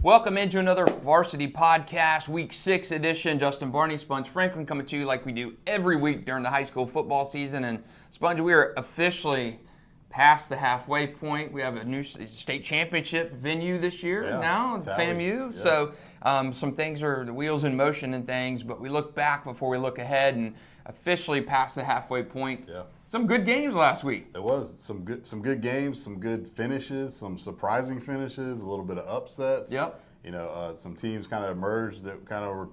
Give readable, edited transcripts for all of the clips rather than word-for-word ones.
Welcome into another Varsity Podcast, Week 6 edition. Justin, Barney, Sponge Franklin coming to you like we do every week during the high school football season. And Sponge, we are officially past the halfway point. We have a new state championship venue this year now, FAMU. Yeah. So some things are, the wheels in motion and things, but we look back before we look ahead and officially past the halfway point. Yeah. Some good games last week. There was some good games, some good finishes, some surprising finishes, a little bit of upsets. Yep. You know, some teams kind of emerged that kind of were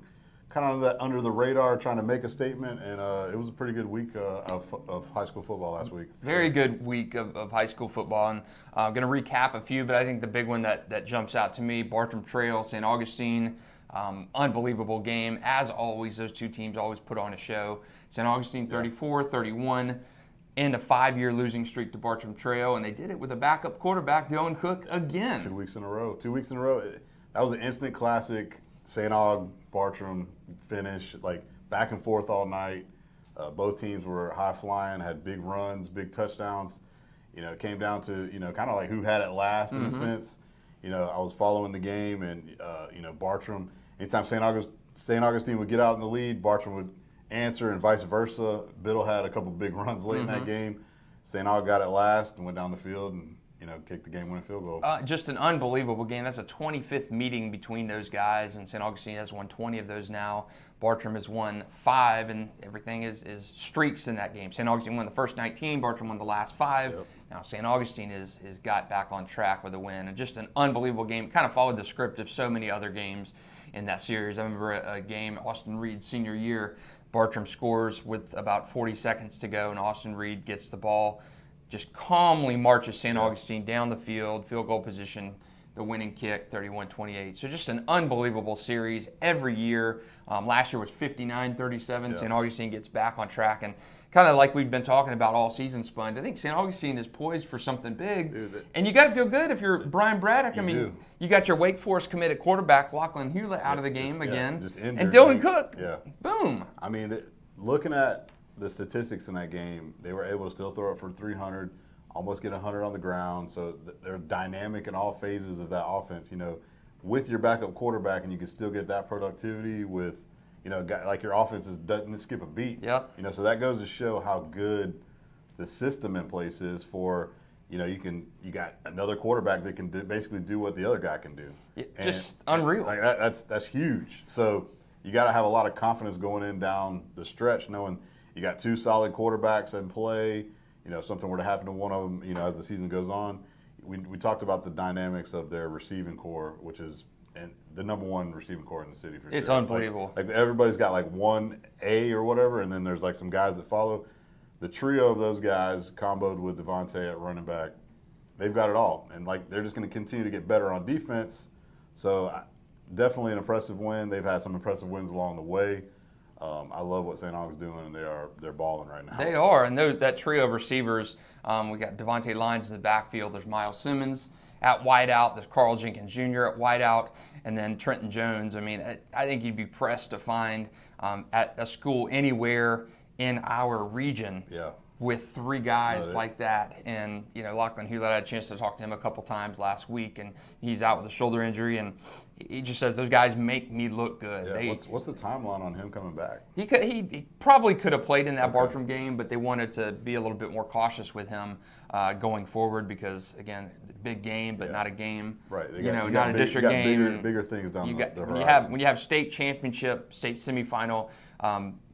under the radar, trying to make a statement, and it was a pretty good week of high school football last week. Very good week of high school football, and I'm going to recap a few, but I think the big one that jumps out to me, Bartram Trail, St. Augustine, unbelievable game. As always, those two teams always put on a show. St. Augustine 34-31. End a 5-year losing streak to Bartram Trail, and they did it with a backup quarterback, Dylan Cook, again. 2 weeks in a row. 2 weeks in a row. That was an instant classic St. Aug, Bartram finish, like back and forth all night. Both teams were high flying, had big runs, big touchdowns. You know, it came down to, you know, kind of like who had it last in a sense. You know, I was following the game, and, you know, Bartram, anytime St. Augustine would get out in the lead, Bartram would answer, and vice versa. Biddle had a couple big runs late in that game. St. Aug got it last and went down the field and, you know, kicked the game-winning field goal. Just an unbelievable game. That's a 25th meeting between those guys, and St. Augustine has won 20 of those now. Bartram has won 5, and everything is streaks in that game. St. Augustine won the first 19, Bartram won the last 5. Yep. Now St. Augustine is got back on track with a win, and just an unbelievable game. It kind of followed the script of so many other games in that series. I remember a game, Austin Reed's senior year, Bartram scores with about 40 seconds to go, and Austin Reed gets the ball, just calmly marches St. Augustine down the field goal position, the winning kick, 31-28. So just an unbelievable series every year. Last year was 59-37. St. Augustine gets back on track, and kind of like we've been talking about all season, Sponge, I think St. Augustine is poised for something big. And you got to feel good if you're Brian Braddock. You got your Wake Forest committed quarterback, Lachlan Hewlett, out of the game again. Just injured, and Dylan Cook, boom. I mean, looking at the statistics in that game, they were able to still throw it for 300, almost get 100 on the ground. So they're dynamic in all phases of that offense. You know, with your backup quarterback, and you can still get that productivity with, you know, like your offense doesn't skip a beat. Yeah. You know, so that goes to show how good the system in place is for, you know, you got another quarterback that can basically do what the other guy can do. Just unreal. Like that's huge. So you got to have a lot of confidence going in down the stretch, knowing you got 2 solid quarterbacks in play. You know, if something were to happen to one of them, you know, as the season goes on. We talked about the dynamics of their receiving core, which is the number 1 receiving core in the city for sure. It's unbelievable. Like everybody's got like 1A or whatever, and then there's like some guys that follow. The trio of those guys, comboed with Devontae at running back, they've got it all. And like they're just going to continue to get better on defense. So definitely an impressive win. They've had some impressive wins along the way. I love what St. Aug's doing, and they're balling right now. They are, and that trio of receivers, we got Devontae Lyons in the backfield. There's Miles Simmons at wideout. There's Carl Jenkins Jr. at wideout, and then Trenton Jones. I mean, I think you'd be pressed to find at a school anywhere in our region with 3 guys like that. And, you know, Lachlan Hewlett, I had a chance to talk to him a couple times last week, and he's out with a shoulder injury, and he just says, those guys make me look good. Yeah. What's the timeline on him coming back? He probably could have played in that Bartram game, but they wanted to be a little bit more cautious with him going forward because, again, big game, but not a game. Right. Not a district game. Bigger things down the horizon. When you have state championship, state semifinal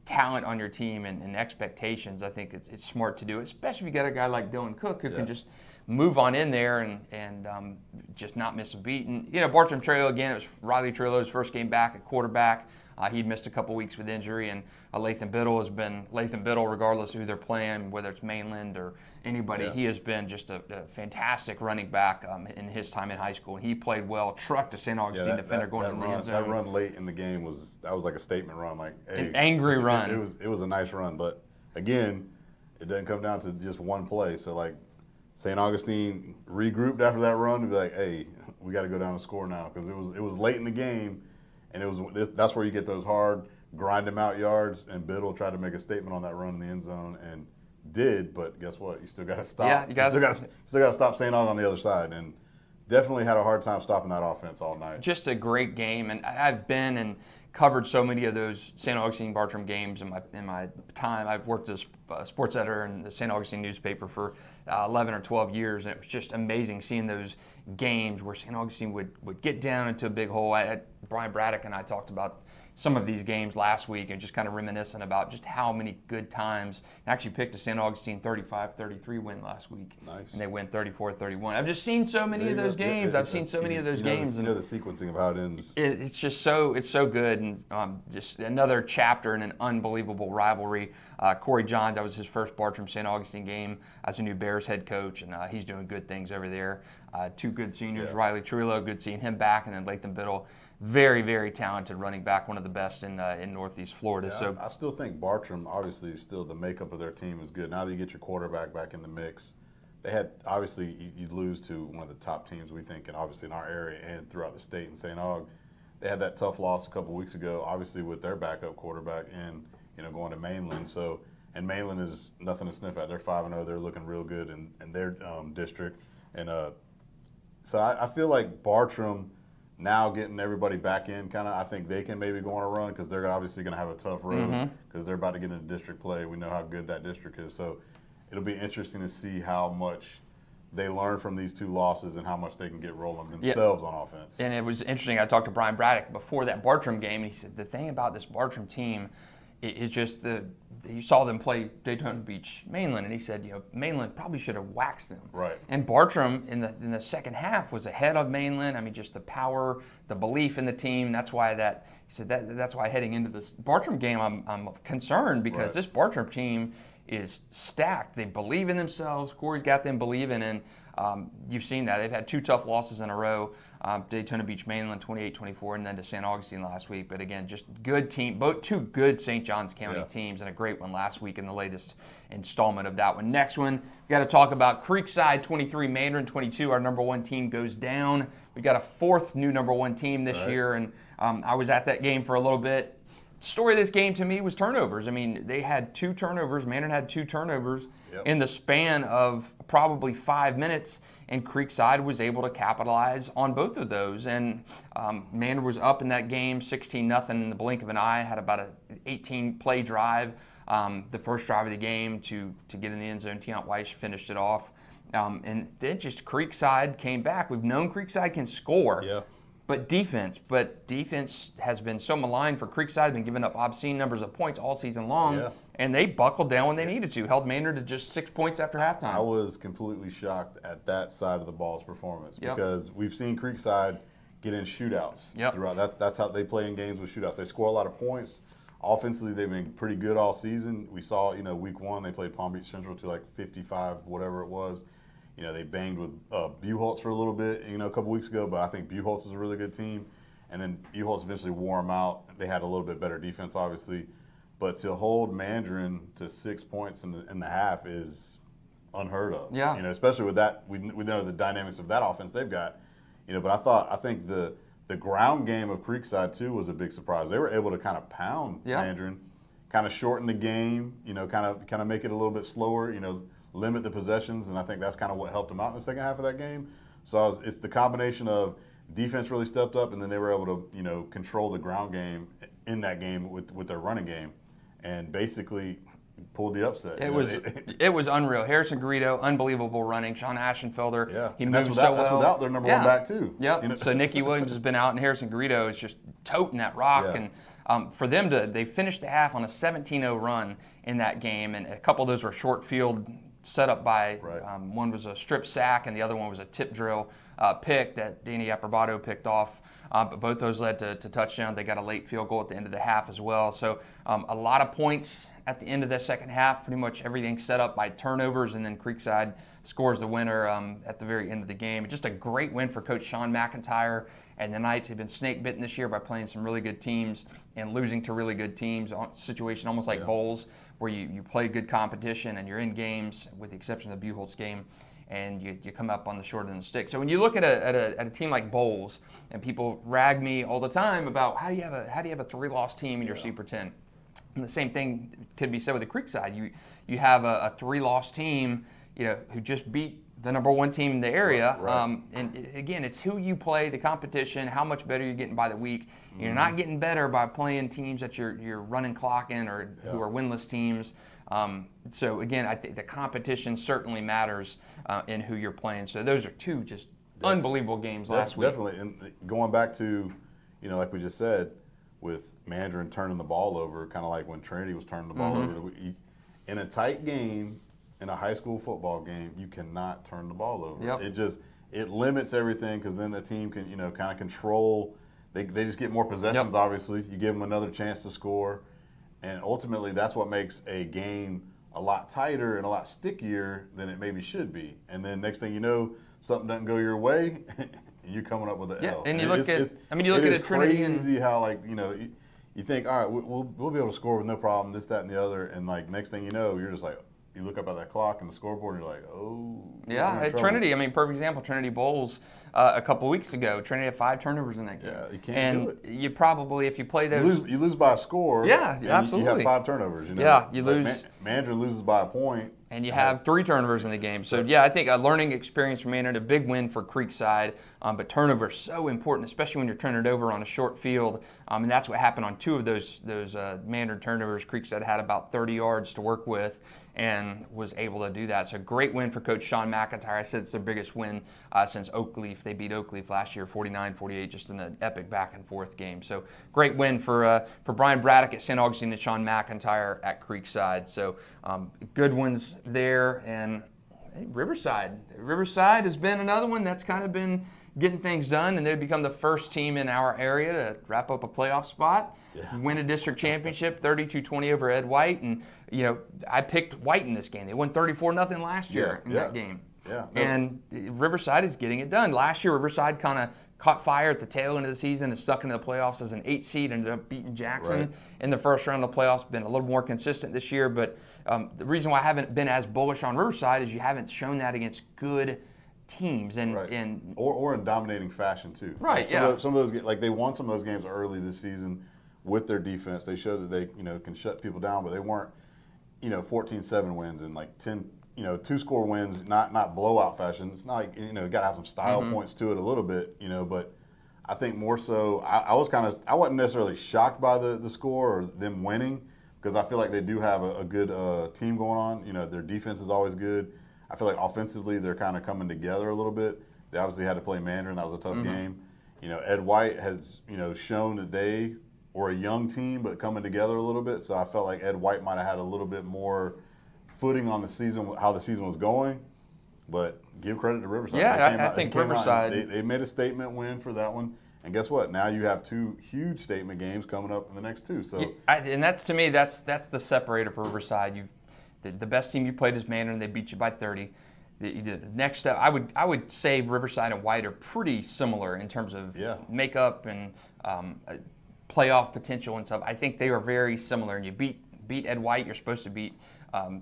talent on your team and expectations, I think it's smart to do it, especially if you got a guy like Dylan Cook who can just move on in there and just not miss a beat. And, you know, Bartram Trail, again, it was Riley Trillo's first game back at quarterback. He'd missed a couple weeks with injury, and Lathan Biddle has been Lathan Biddle, regardless of who they're playing, whether it's Mainland or anybody. He has been just a fantastic running back in his time in high school. And he played well, trucked a St. Augustine defender going in the end zone. That run late in the game was like a statement run, like an angry run. It was a nice run, but again, it doesn't come down to just one play. So like St. Augustine regrouped after that run to be like, hey, we got to go down and score now because it was late in the game. And that's where you get those hard, grind them out yards, and Biddle tried to make a statement on that run in the end zone and did, but guess what? You still got to stop. Yeah, you still got to stop St. Aug on the other side, and definitely had a hard time stopping that offense all night. Just a great game, and I've been and covered so many of those St. Augustine Bartram games in my time. I've worked as a sports editor in the St. Augustine newspaper for 11 or 12 years, and it was just amazing seeing those games where St. Augustine would get down into a big hole. Brian Braddock and I talked about some of these games last week and just kind of reminiscent about just how many good times. I actually picked a St. Augustine 35-33 win last week. Nice. And they win 34-31. I've just seen so many of those games. I've seen so many of those games. You know the sequencing of how it ends. It's just so good, and just another chapter in an unbelievable rivalry. Corey Johns, that was his first Bartram St. Augustine game as a new Bears head coach, and he's doing good things over there. Two good seniors, Riley Trullo, good seeing him back, and then Latham Biddle. Very, very talented running back, one of the best in Northeast Florida. Yeah, so I still think Bartram, obviously, still the makeup of their team is good. Now that you get your quarterback back in the mix, they had, obviously, you lose to one of the top teams, we think, and obviously in our area and throughout the state in St. Aug. They had that tough loss a couple weeks ago, obviously with their backup quarterback and going to Mainland. So, and Mainland is nothing to sniff at. They're 5-0. They're looking real good in their district. And so I feel like Bartram, now getting everybody back in, I think they can maybe go on a run because they're obviously going to have a tough road because they're about to get into district play. We know how good that district is. So it'll be interesting to see how much they learn from these two losses and how much they can get rolling themselves on offense. And it was interesting. I talked to Brian Braddock before that Bartram game, and he said the thing about this Bartram team is just you saw them play Daytona Beach Mainland, and he said, Mainland probably should have waxed them. Right. And Bartram in the second half was ahead of Mainland. I mean, just the power, the belief in the team. That's why he said that's why heading into this Bartram game, I'm concerned because this Bartram team is stacked. They believe in themselves. Corey's got them believing, and you've seen that. They've had two tough losses in a row. Daytona Beach Mainland 28-24, and then to St. Augustine last week. But again, just good team, both two good St. Johns County teams, and a great one last week in the latest installment of that one. Next one, we got to talk about Creekside 23, Mandarin 22. Our number one team goes down. We got a fourth new number one team this year, and I was at that game for a little bit. The story of this game to me was turnovers. I mean, they had two turnovers. Mandarin had two turnovers in the span of probably 5 minutes. And Creekside was able to capitalize on both of those. And Mandarin was up in that game 16-0 in the blink of an eye, had about an 18-play drive, the first drive of the game to get in the end zone. Tiant Weiss finished it off. And then just Creekside came back. We've known Creekside can score. Yeah. But defense has been so maligned for Creekside, been giving up obscene numbers of points all season long. Yeah. And they buckled down when they needed to, held Mandarin to just 6 points after halftime. I was completely shocked at that side of the ball's performance because we've seen Creekside get in shootouts throughout. That's how they play in games with shootouts. They score a lot of points. Offensively, they've been pretty good all season. We saw, week one, they played Palm Beach Central to like 55, whatever it was. They banged with Buchholz for a little bit, a couple weeks ago, but I think Buchholz is a really good team. And then Buchholz eventually wore them out. They had a little bit better defense, obviously. But to hold Mandarin to 6 points in the half is unheard of. Yeah. Especially with that, we know the dynamics of that offense they've got. But I think the ground game of Creekside too was a big surprise. They were able to kind of pound Mandarin, kind of shorten the game. Kind of make it a little bit slower. Limit the possessions, and I think that's kind of what helped them out in the second half of that game. So it's the combination of defense really stepped up, and then they were able to control the ground game in that game with their running game. And basically pulled the upset. It was unreal. Harrison Garrido, unbelievable running. Sean Ashenfelder, he moved so well. That's without their number one back too. Yep. So Nicky Williams has been out, and Harrison Garrido is just toting that rock. Yeah. And for them they finished the half on a 17-0 run in that game, and a couple of those were short field set up by one was a strip sack, and the other one was a tip drill pick that Danny Approbato picked off. But both those led to touchdowns. They got a late field goal at the end of the half as well. So a lot of points at the end of the second half. Pretty much everything set up by turnovers, and then Creekside scores the winner at the very end of the game. Just a great win for Coach Sean McIntyre. And the Knights have been snake bitten this year by playing some really good teams and losing to really good teams. Situation almost like bowls, where you play good competition and you're in games, with the exception of the Buchholz game, and you come up on the short end of the stick. So when you look at a team like Bowles, and people rag me all the time about how do you have a 3-loss team in your Super 10, and the same thing could be said with the Creekside. You have a 3-loss team, who just beat the number one team in the area. Right. And again, it's who you play, the competition, how much better you're getting by the week. You're not getting better by playing teams that you're running clock in or who are winless teams. So again, I think the competition certainly matters in who you're playing. So those are two just unbelievable games last week. Definitely. And going back to, like we just said, with Mandarin turning the ball over, kind of like when Trinity was turning the ball over. In a tight game, in a high school football game, you cannot turn the ball over. Yep. It limits everything because then the team can, kind of control. They just get more possessions, obviously. You give them another chance to score. And ultimately, that's what makes a game a lot tighter and a lot stickier than it maybe should be. And then next thing you know, something doesn't go your way, and you're coming up with an L. And you look at Trinity. It's crazy how, you think, all right, we'll be able to score with no problem, this, that, and the other. And, next thing you know, you're just like, you look up at that clock and the scoreboard, and you're like, oh. Yeah, at Trinity, perfect example, Trinity Bowls a couple weeks ago. Trinity had 5 turnovers in that game. Yeah, you can't do it. And you probably, if you play those. You lose by a score. Yeah, absolutely. You have 5 turnovers. Yeah, you lose. Mandarin loses by a point. And you have 3 turnovers in the game. So, I think a learning experience for Mandarin, a big win for Creekside. But turnovers so important, especially when you're turning it over on a short field. And that's what happened on 2 of those Mandarin turnovers. Creekside had about 30 yards to work with and was able to do that. So great win for Coach Sean McIntyre. I said it's their biggest win since Oakleaf. They beat Oakleaf last year 49-48, just in an epic back-and-forth game. So great win for Brian Braddock at St. Augustine and Sean McIntyre at Creekside. So good ones there. And hey, Riverside. Riverside has been another one that's kind of been getting things done, and they've become the first team in our area to wrap up a playoff spot, win a district championship, 32-20 over Ed White. And, I picked White in this game. They won 34-0 last year in that game. Yeah. And Riverside is getting it done. Last year, Riverside kind of caught fire at the tail end of the season and stuck into the playoffs as an 8 seed, ended up beating Jackson in the first round of the playoffs. Been a little more consistent this year, but the reason why I haven't been as bullish on Riverside is you haven't shown that against good teams or in dominating fashion too. Right. Some of those they won some of those games early this season with their defense. They showed that they can shut people down, but they weren't 14-7 wins and 10 2-score wins, not blowout fashion. It's not like got to have some style points to it a little bit, but I think more so I wasn't necessarily shocked by the score or them winning because I feel like they do have a good team going on. Their defense is always good. I feel like offensively they're kind of coming together a little bit. They obviously had to play Mandarin. That was a tough game. Ed White has shown that they were a young team but coming together a little bit. So I felt like Ed White might have had a little bit more footing on the season, how the season was going. But give credit to Riverside. Yeah, I think Riverside. They made a statement win for that one. And guess what? Now you have 2 huge statement games coming up in the next 2. So and that's, to me, that's the separator for Riverside. The best team you played is Mandarin. They beat you by 30. The next step, I would say Riverside and White are pretty similar in terms of makeup and playoff potential and stuff. I think they are very similar. And you beat Ed White, you're supposed to beat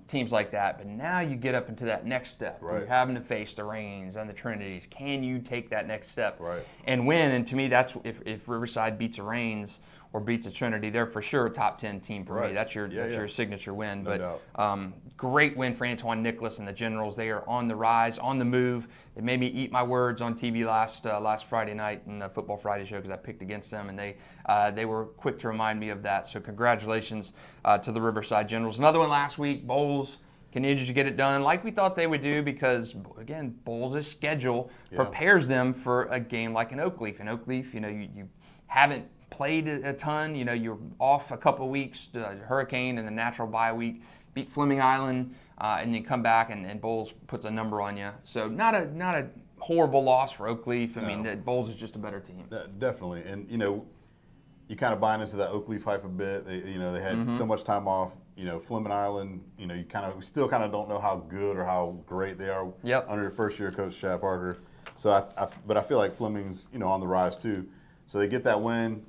teams like that. But now you get up into that next step. Right. You're having to face the Reigns and the Trinities. Can you take that next step and win? And to me, that's if Riverside beats the Reigns or beats a Trinity, they're for sure a top 10 team for me. That's your signature win. No doubt. Great win for Antwan Nicholas and the Generals. They are on the rise, on the move. They made me eat my words on TV last Friday night in the Football Friday show because I picked against them, and they were quick to remind me of that. So congratulations to the Riverside Generals. Another one last week, Bowls continued to get it done like we thought they would do because, again, Bowls' schedule prepares them for a game like an Oakleaf. In Oakleaf, you haven't played a ton. You're off a couple of weeks, hurricane and the natural bye week, beat Fleming Island, and then come back and Bowls puts a number on you. So not a horrible loss for Oakleaf. I mean, Bowls is just a better team. Definitely, and you kind of buy into that Oakleaf hype a bit. They had so much time off. Fleming Island. We still kind of don't know how good or how great they are under the first year coach Chad Parker. So but I feel like Fleming's on the rise too. So they get that win.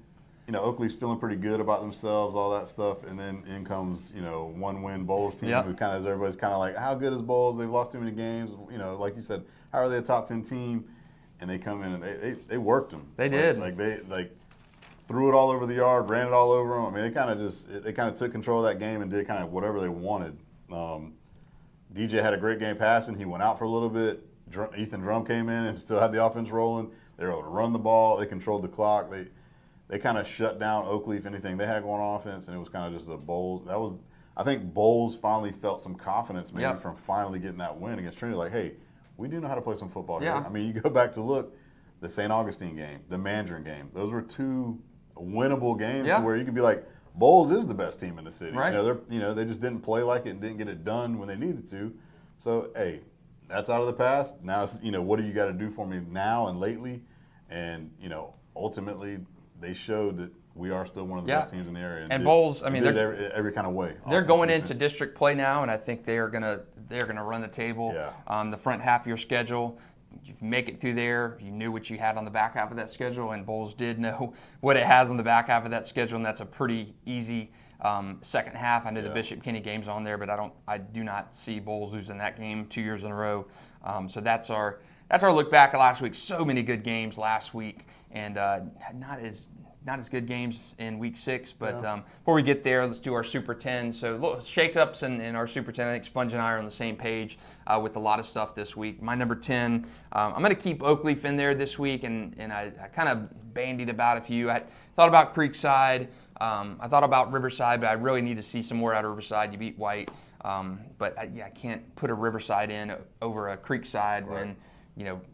Oakleaf's feeling pretty good about themselves, all that stuff, and then in comes, one-win Bowls team who everybody's kind of like, how good is Bowls? They've lost too many games. Like you said, how are they a top 10 team? And they come in and they worked them. They did. They threw it all over the yard, ran it all over them. I mean, they kind of took control of that game and did kind of whatever they wanted. DJ had a great game passing. He went out for a little bit. Ethan Drum came in and still had the offense rolling. They were able to run the ball. They controlled the clock. They kind of shut down Oakleaf, anything they had going on offense, and it was kind of just a Bowles. I think Bowles finally felt some confidence maybe from finally getting that win against Trinity. Like, hey, we do know how to play some football here. I mean, you go back to look, the St. Augustine game, the Mandarin game. Those were two winnable games to where you could be like, Bowles is the best team in the city. Right. They just didn't play like it and didn't get it done when they needed to. So, hey, that's out of the past. Now, it's, what do you got to do for me now and lately? And, ultimately, they showed that we are still one of the best teams in the area. And Bowles, I mean, they're every kind of way. They're going into district play now, and I think they're gonna run the table. The front half of your schedule, you make it through there. You knew what you had on the back half of that schedule, and Bowles did know what it has on the back half of that schedule, and that's a pretty easy second half. I know the Bishop Kenny game's on there, but I do not see Bowles losing that game 2 years in a row. So that's our look back at last week. So many good games last week, and not as good games in week 6, but before we get there, let's do our Super 10. So shake-ups in our Super 10. I think Sponge and I are on the same page with a lot of stuff this week. My number 10, I'm going to keep Oakleaf in there this week, and I kind of bandied about a few. I thought about Creekside. I thought about Riverside, but I really need to see some more out of Riverside. You beat White. But I can't put a Riverside in over a Creekside when,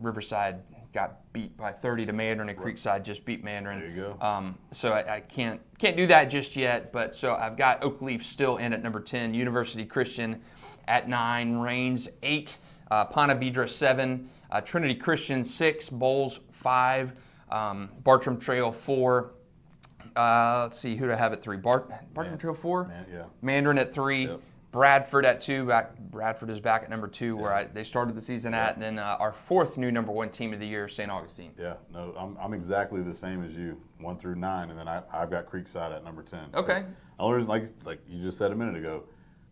Riverside got beat by 30 to Mandarin, and Creekside just beat Mandarin. There you go. So I can't do that just yet. But so I've got Oakleaf still in at number 10, University Christian at 9, Rains 8, Ponte Vedra 7, Trinity Christian 6, Bowles 5, Bartram Trail 4. Let's see, who do I have at 3? Bartram Trail 4? Mandarin at 3. Yep. Bradford at 2. Bradford is back at number 2, where they started the season at. And then our 4th new number 1 team of the year, St. Augustine. Yeah, no, I'm exactly the same as you, 1 through 9, and then I've got Creekside at number 10. Okay. The only reason, like you just said a minute ago,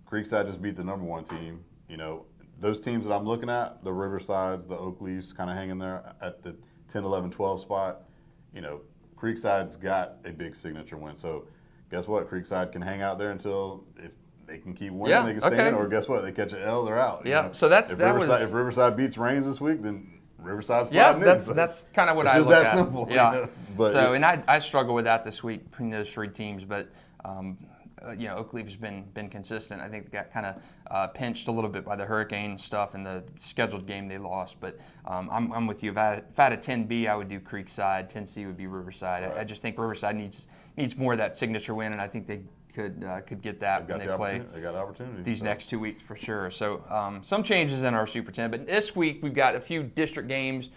Creekside just beat the number 1 team. Those teams that I'm looking at, the Riversides, the Oakleafs, kind of hanging there at the 10, 11, 12 spot. Creekside's got a big signature win. So guess what? Creekside can hang out there until if they can keep winning, they can stay in. Or guess what? They catch an L, they're out. So if Riverside beats Rains this week, then Riverside's sliding in. So that's kind of what I look at. It's just that simple. Yeah. And I struggle with that this week between those 3 teams, but Oakleaf has been consistent. I think they got kind of pinched a little bit by the hurricane stuff and the scheduled game they lost. But I'm with you. If I had a 10B, I would do Creekside. 10C would be Riverside. Right. I just think Riverside needs more of that signature win, and I think they could get that when they play. They got opportunity these next 2 weeks for sure. So some changes in our Super 10. But this week we've got a few district games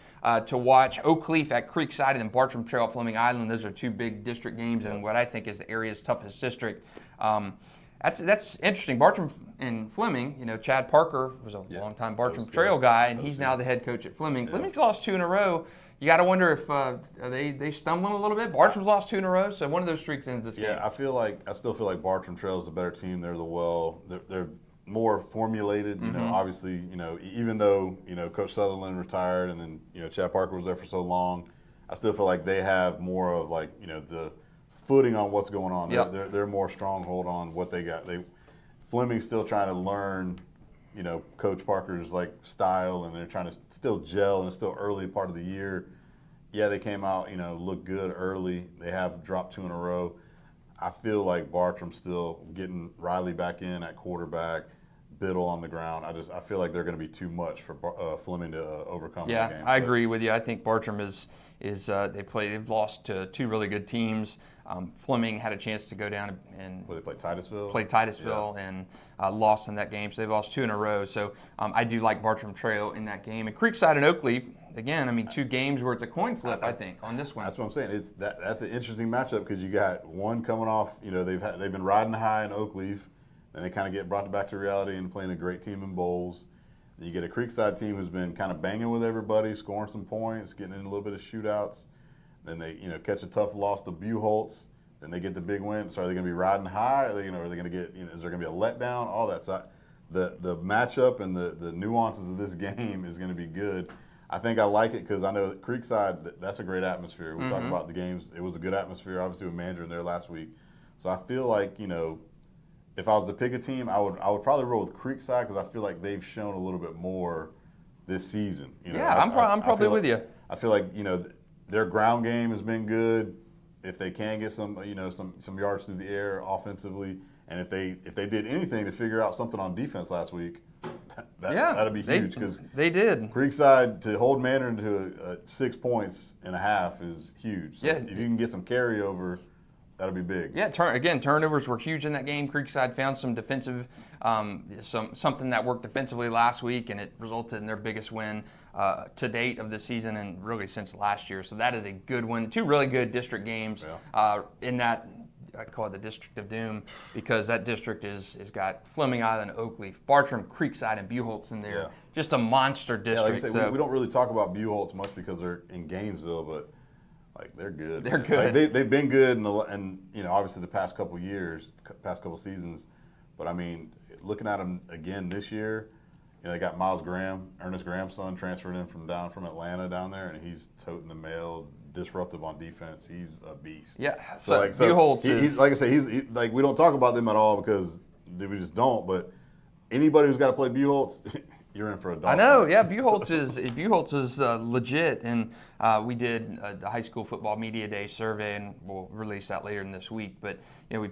to watch. Oakleaf at Creekside and then Bartram Trail at Fleming Island. Those are 2 big district games in what I think is the area's toughest district. That's interesting. Bartram and Fleming, Chad Parker was a longtime Bartram Trail guy, and he's now the head coach at Fleming. Fleming's lost 2 in a row. You got to wonder if are they stumbling a little bit. Bartram's lost 2 in a row, so one of those streaks ends this game. Yeah, I still feel like Bartram Trail is a better team. They're more formulated. Obviously, even though Coach Sutherland retired and then Chad Parker was there for so long, I still feel like they have more of the footing on what's going on. They're more stronghold on what they got. Fleming's still trying to learn. Coach Parker's style, and they're trying to still gel, and it's still early part of the year. Yeah, they came out, looked good early. They have dropped 2 in a row. I feel like Bartram's still getting Riley back in at quarterback, Biddle on the ground. I feel like they're going to be too much for Fleming to overcome. Yeah, the game. I agree with you. I think Bartram they've lost to 2 really good teams. Fleming had a chance to go down and they played Titusville. And lost in that game. So they've lost 2 in a row. So I do like Bartram Trail in that game. And Creekside and Oakleaf, again, 2 games where it's a coin flip, I think, on this one. That's what I'm saying. That's an interesting matchup because you got one coming off. They've been riding high in Oakleaf, then they kind of get brought back to reality and playing a great team in Bowles. Then you get a Creekside team who's been kind of banging with everybody, scoring some points, getting in a little bit of shootouts. Then they catch a tough loss to Buchholz. Then they get the big win. So are they going to be riding high? Are they going to get? Is there going to be a letdown? All that. So the matchup and the nuances of this game is going to be good. I think I like it because I know Creekside. That's a great atmosphere. We talked about the games. It was a good atmosphere, obviously with Mandarin there last week. So I feel like if I was to pick a team, I would probably roll with Creekside because I feel like they've shown a little bit more this season. Yeah, I'm probably with you. I feel like their ground game has been good. If they can get some yards through the air offensively, and if they did anything to figure out something on defense last week, that'd be huge because they did. Creekside to hold Mandarin to 6 points and a half is huge. So if you can get some carryover, that'll be big. Yeah, turnovers were huge in that game. Creekside found some defensive, something that worked defensively last week, and it resulted in their biggest win to date of the season and really since last year. So that is a good one. Two really good district games in that. I call it the District of Doom because that district is got Fleming Island, Oakleaf, Bartram, Creekside, and Buchholz in there. Yeah. Just a monster district. Yeah, like I say, we don't really talk about Buchholz much because they're in Gainesville, but they're good. They're good. Like, they've been good, and obviously the past couple years, past couple seasons. But I mean, looking at them again this year, they got Miles Graham, Ernest Graham's son, transferred in from Atlanta down there, and he's toting the mail. Disruptive on defense. He's a beast. Yeah. Buchholz he's like I say, he's like we don't talk about them at all because we just don't. But anybody who's got to play Buchholz, you're in for a dog. I know. Yeah, Buchholz is legit, and we did the high school football media day survey, and we'll release that later in this week. But we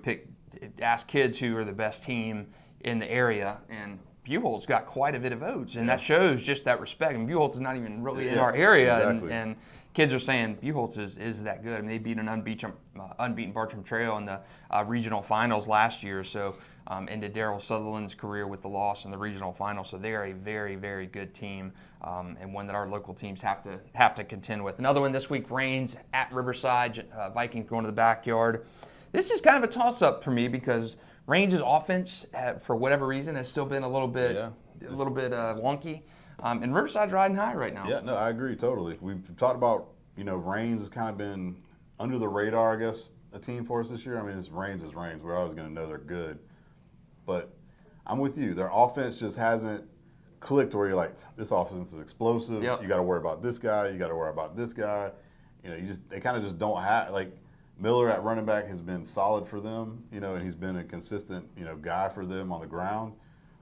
asked kids who are the best team in the area, and Buchholz got quite a bit of votes, and that shows just that respect. And Buchholz is not even really in our area, exactly. and kids are saying Buchholz is that good. I mean, they beat an unbeaten Bartram Trail in the regional finals last year, so ended Darryl Sutherland's career with the loss in the regional final. So they are a very, very good team, and one that our local teams have to contend with. Another one this week, Rains at Riverside. Vikings going to the backyard. This is kind of a toss-up for me because Rains' offense, for whatever reason, has still been a little bit wonky. And Riverside's riding high right now. Yeah, no, I agree totally. We've talked about, Rains has kind of been under the radar, I guess, a team for us this year. I mean, Rains is Rains. We're always going to know they're good. But I'm with you. Their offense just hasn't clicked where you're like, this offense is explosive. Yep. You got to worry about this guy. You got to worry about this guy. They kind of just don't have, like, Miller at running back has been solid for them, and he's been a consistent, guy for them on the ground.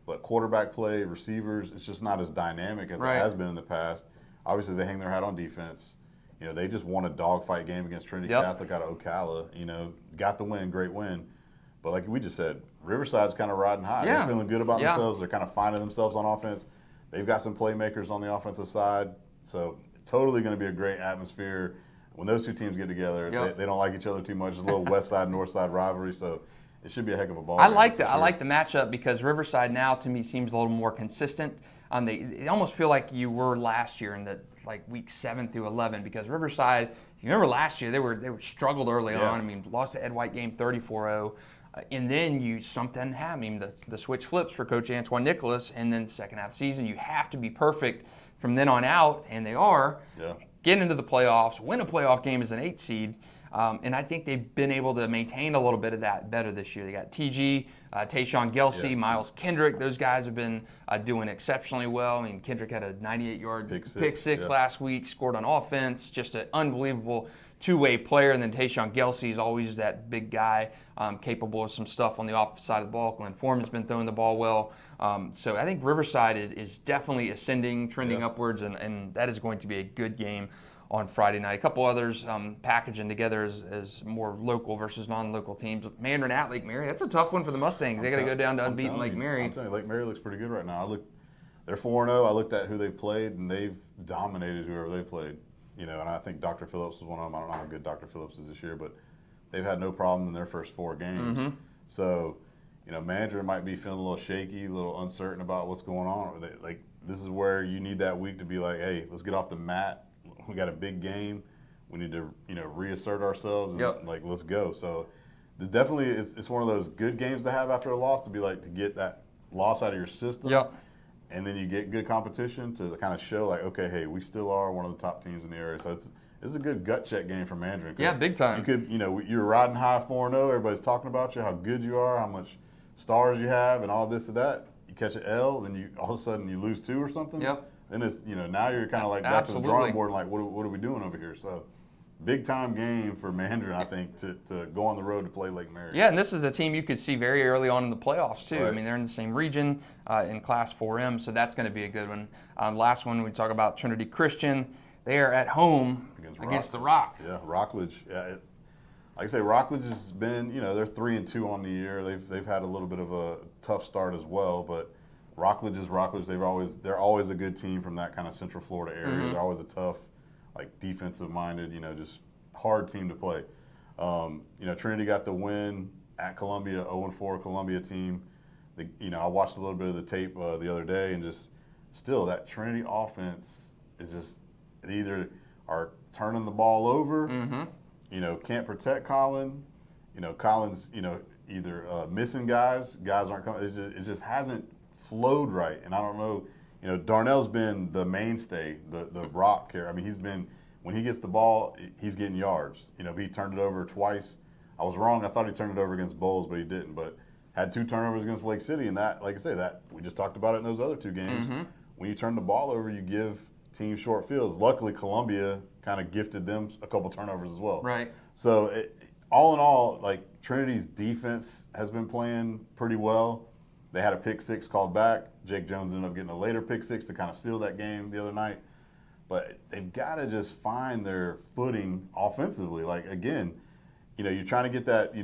But quarterback play, receivers, it's just not as dynamic as it has been in the past. Obviously, they hang their hat on defense. They just won a dogfight game against Trinity Catholic out of Ocala. Got the win, great win. But like we just said, Riverside's kind of riding high. Yeah. They're feeling good about themselves. They're kind of finding themselves on offense. They've got some playmakers on the offensive side. So totally going to be a great atmosphere. When those two teams get together, they don't like each other too much. It's a little west side, north side rivalry. So it should be a heck of a ball. I like the matchup because Riverside now to me seems a little more consistent. They almost feel like you were last year in the week 7 through 11 because Riverside. If you remember last year, they were struggled early on. I mean, lost the Ed White game 34-0, and then something happened. The switch flips for Coach Antwan Nicholas, and then the second half of the season you have to be perfect from then on out, and they are. Yeah. Get into the playoffs, win a playoff game as an 8 seed. And I think they've been able to maintain a little bit of that better this year. They got TG, Tayshawn Gelsey, Miles Kendrick. Those guys have been doing exceptionally well. I mean, Kendrick had a 98-yard pick six last week, scored on offense. Just an unbelievable two-way player. And then Tayshawn Gelsey is always that big guy, capable of some stuff on the opposite side of the ball. Glenn Foreman's been throwing the ball well. So I think Riverside is definitely ascending, trending upwards, and that is going to be a good game on Friday night. A couple others packaging together as more local versus non-local teams. Mandarin at Lake Mary, that's a tough one for the Mustangs. They got to go down to unbeaten Lake Mary. I'm telling you, Lake Mary looks pretty good right now. They're 4-0. I looked at who they've played, and they've dominated whoever they played. And I think Dr. Phillips was one of them. I don't know how good Dr. Phillips is this year, but they've had no problem in their first 4 games. Mm-hmm. So, Mandarin might be feeling a little shaky, a little uncertain about what's going on. This is where you need that week to be like, hey, let's get off the mat. We got a big game. We need to, reassert ourselves and let's go. So, definitely, it's one of those good games to have after a loss to be like to get that loss out of your system. Yep. And then you get good competition to kind of show like, okay, hey, we still are one of the top teams in the area. So it's a good gut check game for Mandarin. Yeah, big time. You could, you're riding high 4-0. Everybody's talking about you, how good you are, how much stars you have, and all this and that. You catch an L, then all of a sudden you lose 2 or something. Yep. Then it's, now you're kind of like back to the drawing board and like, what are we doing over here? So big time game for Mandarin, I think, to go on the road to play Lake Mary. Yeah, and this is a team you could see very early on in the playoffs too. Right. I mean, they're in the same region in Class 4M, so that's going to be a good one. Last one, we talk about Trinity Christian. They are at home against the Rock. Yeah, Rockledge. Yeah, like I say, Rockledge has been, they're 3-2 on the year. They've had a little bit of a tough start as well, but Rockledge is Rockledge. They're always a good team from that kind of Central Florida area. Mm-hmm. They're always a tough, like defensive minded, just hard team to play. Trinity got the win at Columbia, 0-4 Columbia team. I watched a little bit of the tape the other day, and just still that Trinity offense is just, they either are turning the ball over, can't protect Colin. Colin's, either missing guys aren't coming. It just hasn't flowed right. And I don't know, Darnell's been the mainstay, the rock here. I mean, when he gets the ball, he's getting yards. He turned it over twice. I was wrong. I thought he turned it over against Bowles, but he didn't. But had 2 turnovers against Lake City, and that, like I say, that we just talked about it in those other 2 games. When you turn the ball over, you give teams short fields. Luckily, Columbia kind of gifted them a couple turnovers as well. Right. So all in all, like Trinity's defense has been playing pretty well. They had a pick 6 called back. Jake Jones ended up getting a later pick 6 to kind of seal that game the other night. But they've got to just find their footing offensively. Like, again, you're trying to get that,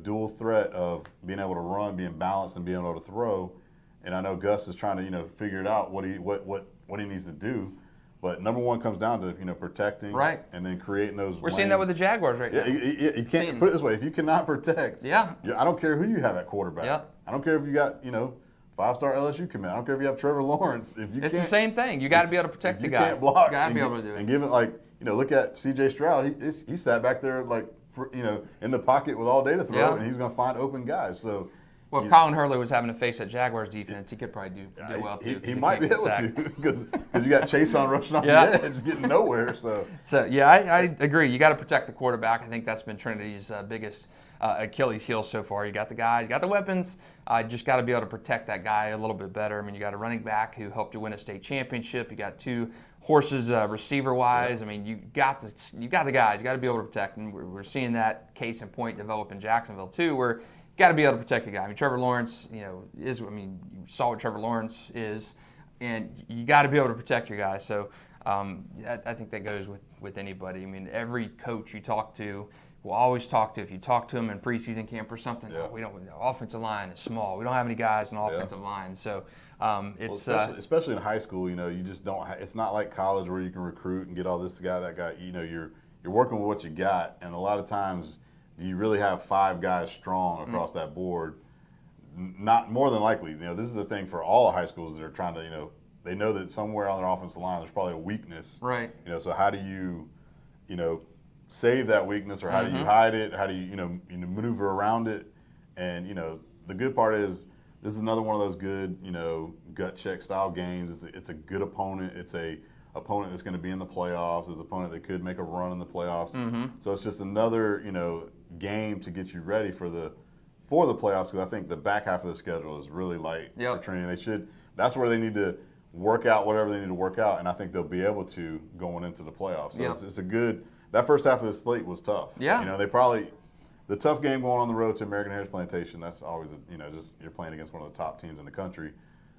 dual threat of being able to run, being balanced, and being able to throw. And I know Gus is trying to, figure it out what he needs to do. But number one comes down to, protecting, right, and then creating those. We're seeing that with the Jaguars right now. You can't put it this way: if you cannot protect, I don't care who you have at quarterback. I don't care if you got 5-star LSU commit. I don't care if you have Trevor Lawrence. It's the same thing. You got to be able to protect the guy. You can't block. You got to be able to do it. And give it look at C.J. Stroud. He sat back there in the pocket with all day to throw, and he's going to find open guys. So. Well, if Colin Hurley was having to face that Jaguars defense, he could probably do well too. He might be able to because you got Chase on rushing off the edge, getting nowhere. So I agree. You got to protect the quarterback. I think that's been Trinity's biggest Achilles heel so far. You got the guy, you got the weapons. Just got to be able to protect that guy a little bit better. I mean, you got a running back who helped you win a state championship. You got 2 horses receiver-wise. I mean, you got the guys. You got to be able to protect, and we're seeing that case in point develop in Jacksonville too, where got to be able to protect the guy. I mean, Trevor Lawrence, you saw what Trevor Lawrence is, and you got to be able to protect your guys. So I think that goes with anybody. I mean, every coach you talk to will always talk to, if you talk to them in preseason camp or something, the offensive line is small. We don't have any guys in the offensive line. So it's especially in high school, you just don't. It's not like college where you can recruit and get all this guy, that guy. You're working with what you got, and a lot of times. Do you really have 5 guys strong across that board? Not more than likely. This is the thing for all the high schools that are trying to, they know that somewhere on their offensive line there's probably a weakness. Right. So how do you, save that weakness, or how do you hide it? How do you, maneuver around it? And the good part is this is another one of those good, gut check style games. It's a good opponent. It's a opponent that's going to be in the playoffs. It's an opponent that could make a run in the playoffs. So it's just another, game to get you ready for the playoffs, because I think the back half of the schedule is really light for Trinity. That's where they need to work out whatever they need to work out, and I think they'll be able to going into the playoffs. So it's a good. That first half of the slate was tough. They probably the tough game going on the road to American Heritage Plantation. That's always just you're playing against one of the top teams in the country.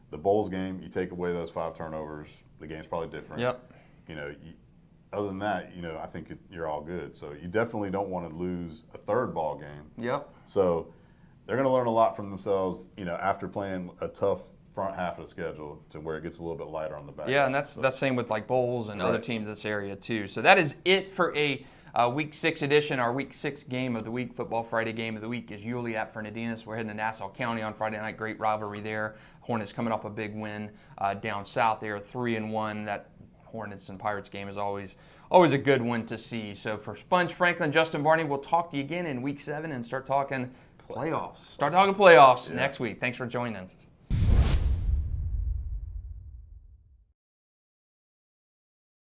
The Bowls game, you take away those 5 turnovers, the game's probably different. Other than that, I think you're all good. So you definitely don't want to lose a 3rd ball game. So they're going to learn a lot from themselves, after playing a tough front half of the schedule to where it gets a little bit lighter on the back. And that's same with like Bowls and other teams in this area too. So that is it for a Week 6 edition. Our Week 6 game of the week, Football Friday game of the week, is Yulee at Fernandinus. We're heading to Nassau County on Friday night. Great rivalry there. Hornets coming off a big win down south. They are 3-1. That Hornets and Pirates game is always a good one to see. So for Sponge Franklin, Justin Barney, we'll talk to you again in Week 7 and start talking playoffs. Next week. Thanks for joining us.